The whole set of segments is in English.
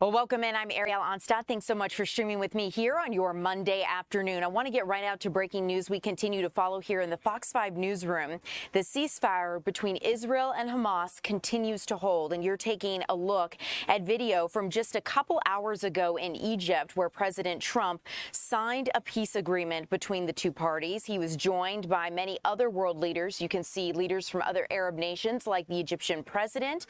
Well, welcome in. I'm Ariel Onstadt. Thanks so much for streaming with me here on your Monday afternoon. I want to get right out to breaking news we continue to follow here in the Fox 5 newsroom. The ceasefire between Israel and Hamas continues to hold, and you're taking a look at video from just a couple hours ago in Egypt, where President Trump signed a peace agreement between the two parties. He was joined by many other world leaders. You can see leaders from other Arab nations like the Egyptian president,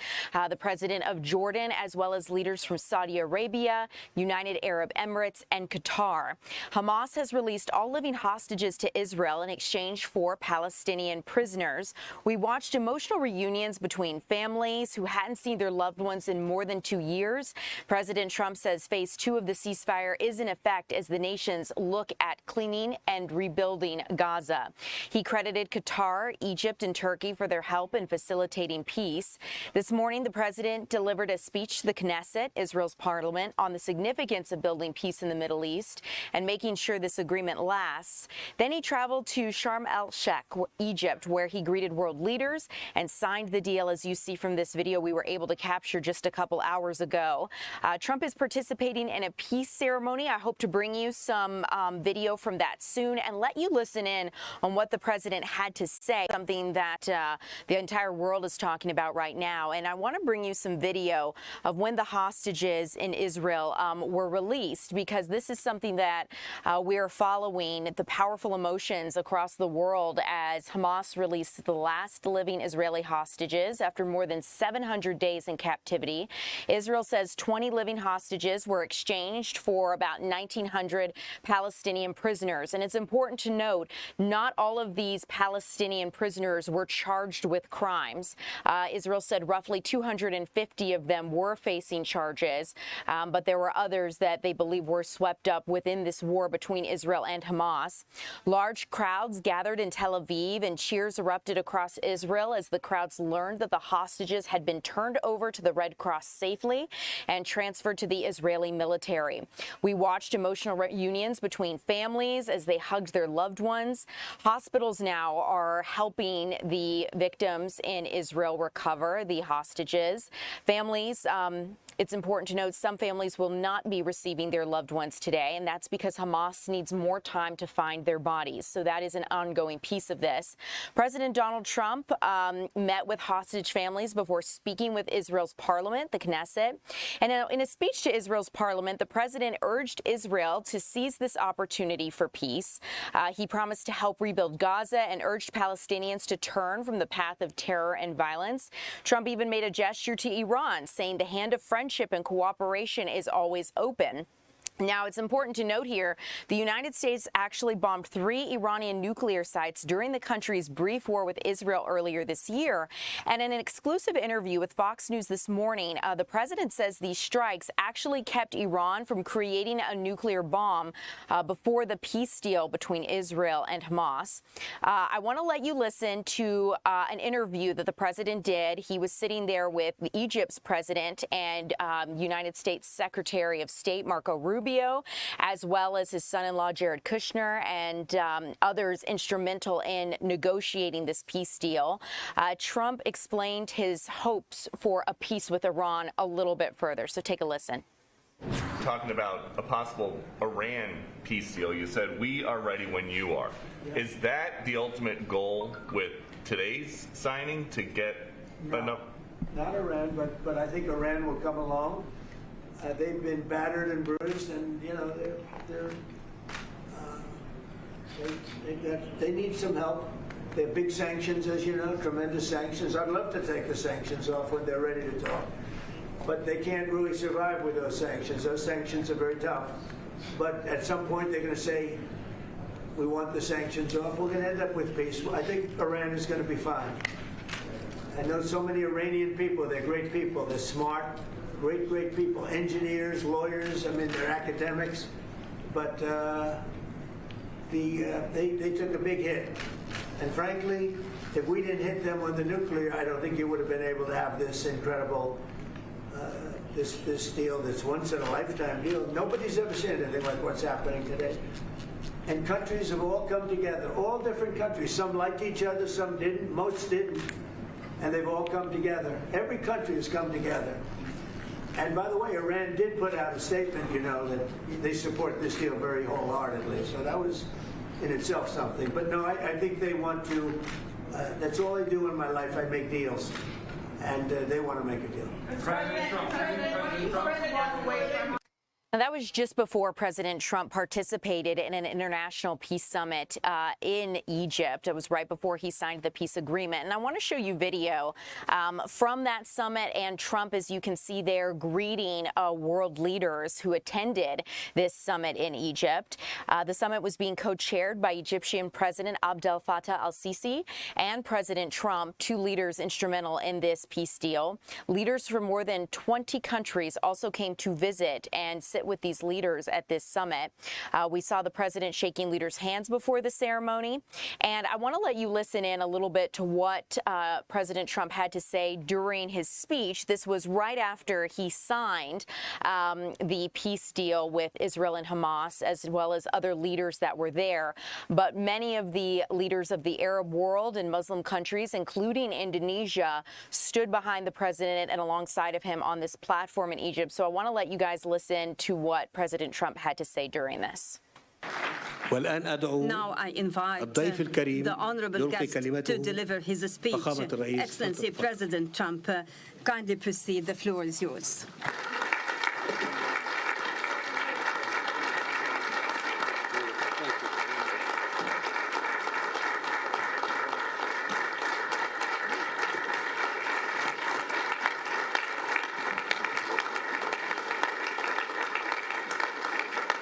the president of Jordan, as well as leaders from Saudi Arabia, United Arab Emirates, and Qatar. Hamas has released all living hostages to Israel in exchange for Palestinian prisoners. We watched emotional reunions between families who hadn't seen their loved ones in more than 2 years. President Trump says phase 2 of the ceasefire is in effect as the nations look at cleaning and rebuilding Gaza. He credited Qatar, Egypt, and Turkey for their help in facilitating peace. This morning, the president delivered a speech to the Knesset, Israel's parliament, on the significance of building peace in the Middle East and making sure this agreement lasts. Then he traveled to Sharm el-Sheikh, Egypt, where he greeted world leaders and signed the deal, as you see from this video we were able to capture just a couple hours ago. Trump is participating in a peace ceremony. I hope to bring you some video from that soon and let you listen in on what the president had to say, something that the entire world is talking about right now. And I want to bring you some video of when the hostages in Israel were released, because this is something that we are following, the powerful emotions across the world as Hamas released the last living Israeli hostages after more than 700 days in captivity. Israel says 20 living hostages were exchanged for about 1,900 Palestinian prisoners. And it's important to note, not all of these Palestinian prisoners were charged with crimes. Israel said roughly 250 of them were facing charges. But there were others that they believe were swept up within this war between Israel and Hamas. Large crowds gathered in Tel Aviv, and cheers erupted across Israel as the crowds learned that the hostages had been turned over to the Red Cross safely and transferred to the Israeli military. We watched emotional reunions between families as they hugged their loved ones. Hospitals now are helping the victims in Israel recover, the hostages. Families, it's important to note, some families will not be receiving their loved ones today, and that's because Hamas needs more time to find their bodies. So that is an ongoing piece of this. President Donald Trump met with hostage families before speaking with Israel's parliament, the Knesset. And in a speech to Israel's parliament, the president urged Israel to seize this opportunity for peace. He promised to help rebuild Gaza and urged Palestinians to turn from the path of terror and violence. Trump even made a gesture to Iran, saying the hand of friendship and cooperation is always open. Now, it's important to note here, the United States actually bombed 3 Iranian nuclear sites during the country's brief war with Israel earlier this year. And in an exclusive interview with Fox News this morning, the president says these strikes actually kept Iran from creating a nuclear bomb before the peace deal between Israel and Hamas. I want to let you listen to an interview that the president did. He was sitting there with Egypt's president and United States Secretary of State Marco Rubio, as well as his son-in-law Jared Kushner and others instrumental in negotiating this peace deal. Trump explained his hopes for a peace with Iran a little bit further. So take a listen. Talking about a possible Iran peace deal, you said we are ready when you are. Yeah. Is that the ultimate goal with today's signing, to get enough? Not Iran, but I think Iran will come along. They've been battered and bruised, and you know they need some help. They have big sanctions, as you know, tremendous sanctions. I'd love to take the sanctions off when they're ready to talk, but they can't really survive with those sanctions. Those sanctions are very tough. But at some point, they're going to say, "We want the sanctions off." We're going to end up with peace. I think Iran is going to be fine. I know so many Iranian people. They're great people. They're smart. Great people, engineers, lawyers. I mean, they're academics, but they took a big hit. And frankly, if we didn't hit them on the nuclear, I don't think you would have been able to have this incredible, this deal, this once-in-a-lifetime deal. Nobody's ever seen anything like what's happening today. And countries have all come together, all different countries. Some liked each other, some didn't, most didn't. And they've all come together. Every country has come together. And by the way, Iran did put out a statement, that they support this deal very wholeheartedly. So that was in itself something. But no, I think they want to, that's all I do in my life. I make deals. And they want to make a deal. Now, that was just before President Trump participated in an international peace summit in Egypt. It was right before he signed the peace agreement. And I want to show you video from that summit and Trump, as you can see there, greeting world leaders who attended this summit in Egypt. The summit was being co-chaired by Egyptian President Abdel Fattah al-Sisi and President Trump, two leaders instrumental in this peace deal. Leaders from more than 20 countries also came to visit and sit with these leaders at this summit. We saw the president shaking leaders' hands before the ceremony. And I want to let you listen in a little bit to what President Trump had to say during his speech. This was right after he signed the peace deal with Israel and Hamas, as well as other leaders that were there. But many of the leaders of the Arab world and Muslim countries, including Indonesia, stood behind the president and alongside of him on this platform in Egypt. So I want to let you guys listen to what President Trump had to say during this. Now I invite the honorable guest to deliver his speech. Excellency President Trump, kindly proceed. The floor is yours.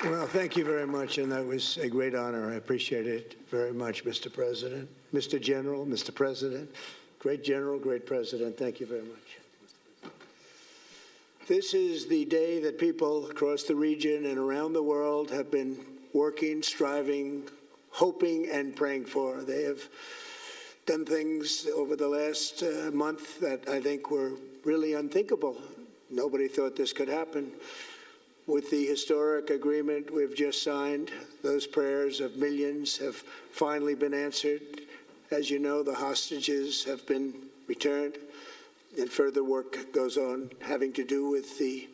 Well, thank you very much, and that was a great honor. I appreciate it very much, Mr. President. Mr. General, Mr. President, great General, great President, thank you very much. This is the day that people across the region and around the world have been working, striving, hoping, and praying for. They have done things over the last month that I think were really unthinkable. Nobody thought this could happen. With the historic agreement we've just signed, those prayers of millions have finally been answered. As you know, the hostages have been returned, and further work goes on having to do with the,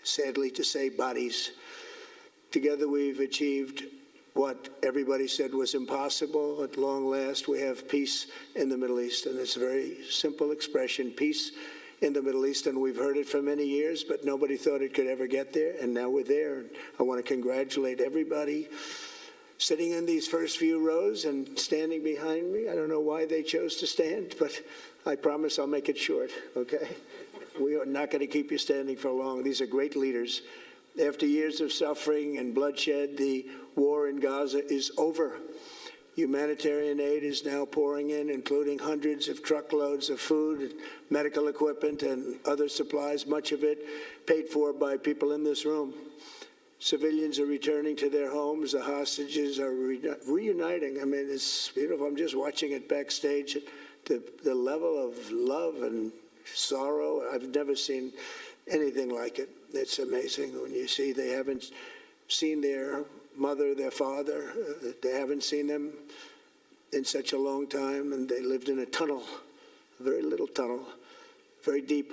sadly to say, bodies. Together we've achieved what everybody said was impossible. At long last, we have peace in the Middle East, and it's a very simple expression, peace in the Middle East, and we've heard it for many years, but nobody thought it could ever get there, and now we're there. And I want to congratulate everybody sitting in these first few rows and standing behind me. I don't know why they chose to stand, but I promise I'll make it short, okay? We are not going to keep you standing for long. These are great leaders. After years of suffering and bloodshed, the war in Gaza is over. Humanitarian aid is now pouring in, including hundreds of truckloads of food, and medical equipment, and other supplies, much of it paid for by people in this room. Civilians are returning to their homes. The hostages are reuniting. I mean, it's beautiful. I'm just watching it backstage. The level of love and sorrow, I've never seen anything like it. It's amazing when you see they haven't seen their mother, their father. They haven't seen them in such a long time, and they lived in a tunnel, a very little tunnel, very deep.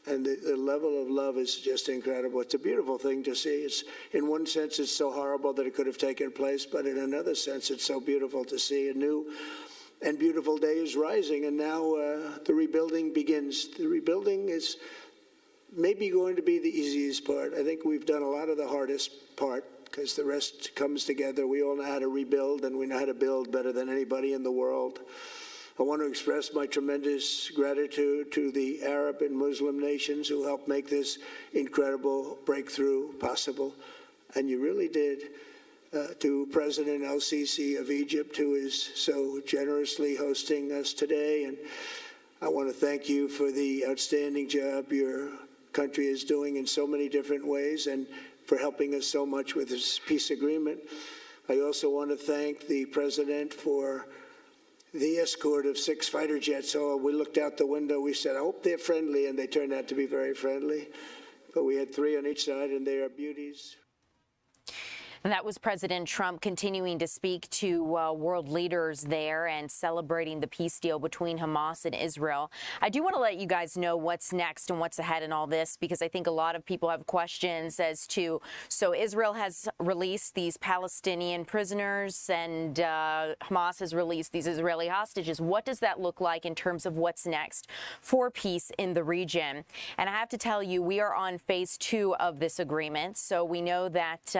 And the level of love is just incredible. It's a beautiful thing to see. It's, in one sense, it's so horrible that it could have taken place, but in another sense, it's so beautiful to see. A new and beautiful day is rising, and now the rebuilding begins. The rebuilding is maybe going to be the easiest part. I think we've done a lot of the hardest part, because the rest comes together. We all know how to rebuild, and we know how to build better than anybody in the world. I want to express my tremendous gratitude to the Arab and Muslim nations who helped make this incredible breakthrough possible. And you really did. To President al-Sisi of Egypt, who is so generously hosting us today. And I want to thank you for the outstanding job your country is doing in so many different ways, and for helping us so much with this peace agreement. I also want to thank the President for the escort of 6 fighter jets. Oh, we looked out the window, we said, I hope they're friendly, and they turned out to be very friendly. But we had 3 on each side, and they are beauties. And that was President Trump continuing to speak to world leaders there and celebrating the peace deal between Hamas and Israel. I do want to let you guys know what's next and what's ahead in all this, because I think a lot of people have questions as to, so Israel has released these Palestinian prisoners and Hamas has released these Israeli hostages. What does that look like in terms of what's next for peace in the region? And I have to tell you, we are on phase 2 of this agreement. So we know that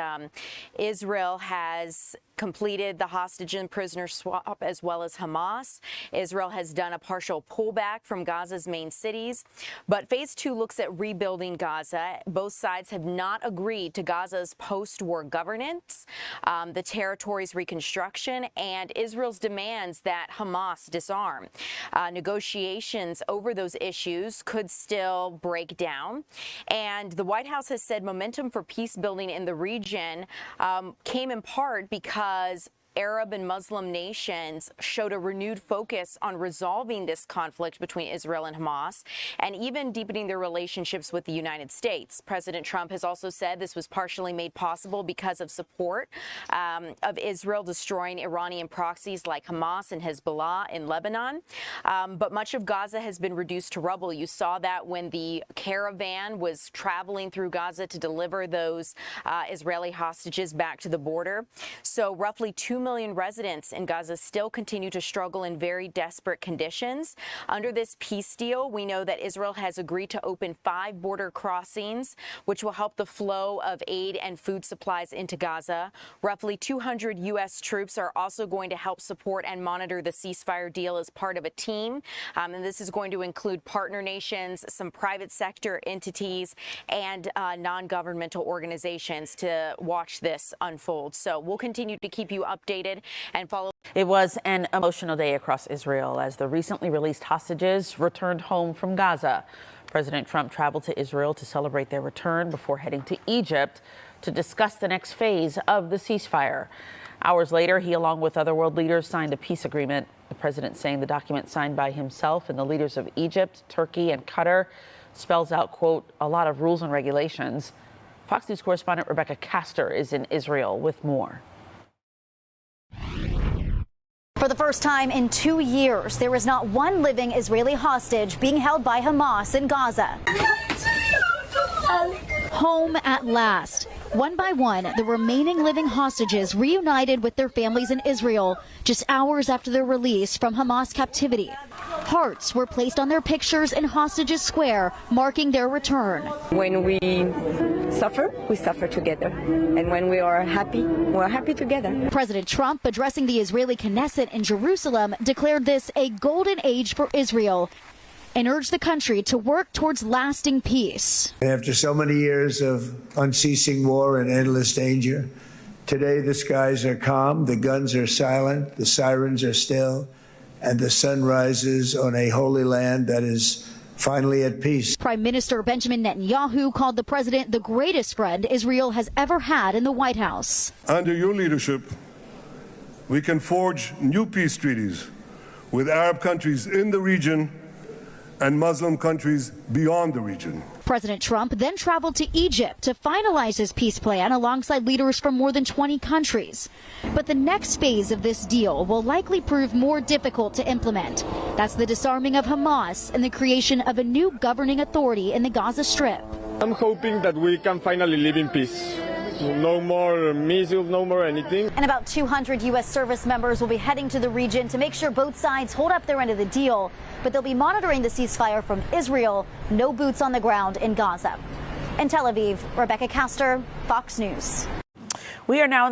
Israel has completed the hostage and prisoner swap, as well as Hamas. Israel has done a partial pullback from Gaza's main cities. But phase 2 looks at rebuilding Gaza. Both sides have not agreed to Gaza's post-war governance, the territory's reconstruction, and Israel's demands that Hamas disarm. Negotiations over those issues could still break down. And the White House has said momentum for peace building in the region came in part because Arab and Muslim nations showed a renewed focus on resolving this conflict between Israel and Hamas, and even deepening their relationships with the United States. President Trump has also said this was partially made possible because of support of Israel destroying Iranian proxies like Hamas and Hezbollah in Lebanon. But much of Gaza has been reduced to rubble. You saw that when the caravan was traveling through Gaza to deliver those Israeli hostages back to the border. So roughly 2 million residents in Gaza still continue to struggle in very desperate conditions. Under this peace deal, we know that Israel has agreed to open 5 border crossings, which will help the flow of aid and food supplies into Gaza. Roughly 200 U.S. troops are also going to help support and monitor the ceasefire deal as part of a team. And this is going to include partner nations, some private sector entities, and non-governmental organizations to watch this unfold. So we'll continue to keep you updated and follow. It was an emotional day across Israel as the recently released hostages returned home from Gaza. President Trump traveled to Israel to celebrate their return before heading to Egypt to discuss the next phase of the ceasefire. Hours later, he, along with other world leaders, signed a peace agreement. The president saying the document signed by himself and the leaders of Egypt, Turkey, and Qatar spells out, quote, a lot of rules and regulations. Fox News correspondent Rebecca Castor is in Israel with more. For the first time in 2 years, there is not one living Israeli hostage being held by Hamas in Gaza. Home at last. One by one, the remaining living hostages reunited with their families in Israel just hours after their release from Hamas captivity. Hearts were placed on their pictures in Hostages Square, marking their return. When we suffer together. And when we are happy, we're happy together. President Trump, addressing the Israeli Knesset in Jerusalem, declared this a golden age for Israel and urged the country to work towards lasting peace. After so many years of unceasing war and endless danger, today the skies are calm, the guns are silent, the sirens are still, and the sun rises on a holy land that is finally at peace. Prime Minister Benjamin Netanyahu called the president the greatest friend Israel has ever had in the White House. Under your leadership, we can forge new peace treaties with Arab countries in the region and Muslim countries beyond the region. President Trump then traveled to Egypt to finalize his peace plan alongside leaders from more than 20 countries. But the next phase of this deal will likely prove more difficult to implement. That's the disarming of Hamas and the creation of a new governing authority in the Gaza Strip. I'm hoping that we can finally live in peace. No more missiles, no more anything. And about 200 U.S. service members will be heading to the region to make sure both sides hold up their end of the deal. But they'll be monitoring the ceasefire from Israel, no boots on the ground in Gaza. In Tel Aviv, Rebecca Castor, Fox News. We are now in the